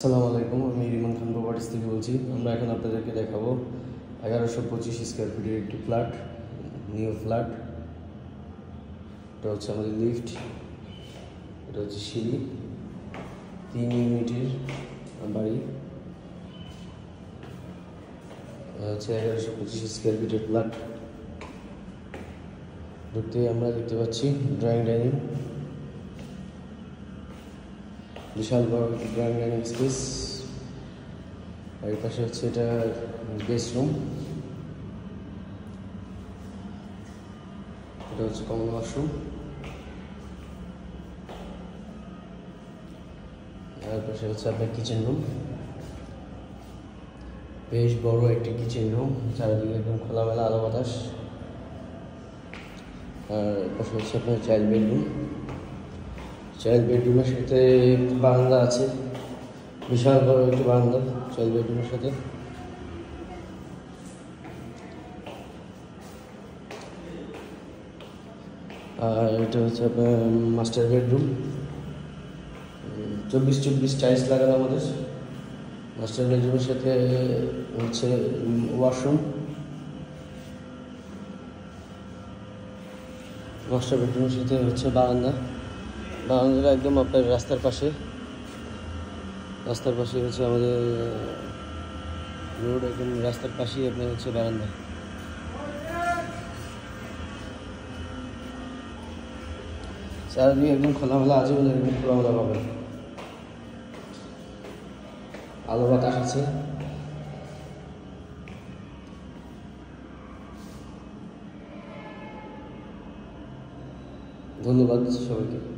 আসসালামু আলাইকুম, আমি রিমান খান প্রপার্টিস থেকে বলছি। আমরা এখন আপনাদেরকে দেখাবো 1125 স্কোয়ার ফিটের একটি ফ্ল্যাট, নিউ ফ্ল্যাট। এটা হচ্ছে আমাদের লিফট, এটা হচ্ছে সিঁড়ি, 3 ইউনিটের বাড়ি। হচ্ছে 1125 স্কোয়ার ফিটের ফ্ল্যাট। ঢুকতেই আমরা দেখতে পাচ্ছি ড্রয়িং ডাইনিং, বিশাল বড় ড্রয়িং ডাইনিং স্পেস। আর এর পাশে হচ্ছে এটা গেস্ট রুম, এটা হচ্ছে কমন ওয়াশরুম। আর পাশে হচ্ছে আপনার কিচেন রুম, বেশ বড় একটি কিচেন রুম, চারিদিকে একদম খোলামেলা আলো বাতাস। আর পাশে হচ্ছে আপনার চাইল্ড বেডরুম। চাইল্ড বেডরুমের সাথে বারান্দা আছে, বিশাল বড় একটি বারান্দা চাইল্ড বেডরুমের সাথে। আর এটা হচ্ছে আপনার মাস্টার বেডরুম, 24 টাইলস লাগানো আমাদের। মাস্টার বেডরুমের সাথে হচ্ছে ওয়াশরুম, মাস্টার বেডরুমের সাথে হচ্ছে বারান্দা। বারান্দাটা একদম আপনার রাস্তার পাশে হচ্ছে আমাদের রোড, একদম রাস্তার পাশেই আপনার হচ্ছে বারান্দা। চারিদিকে একদম খোলামেলা আছে, বলে একদম খোলামেলা পাবেন, আলো বাতাস আছে। ধন্যবাদ সবাইকে।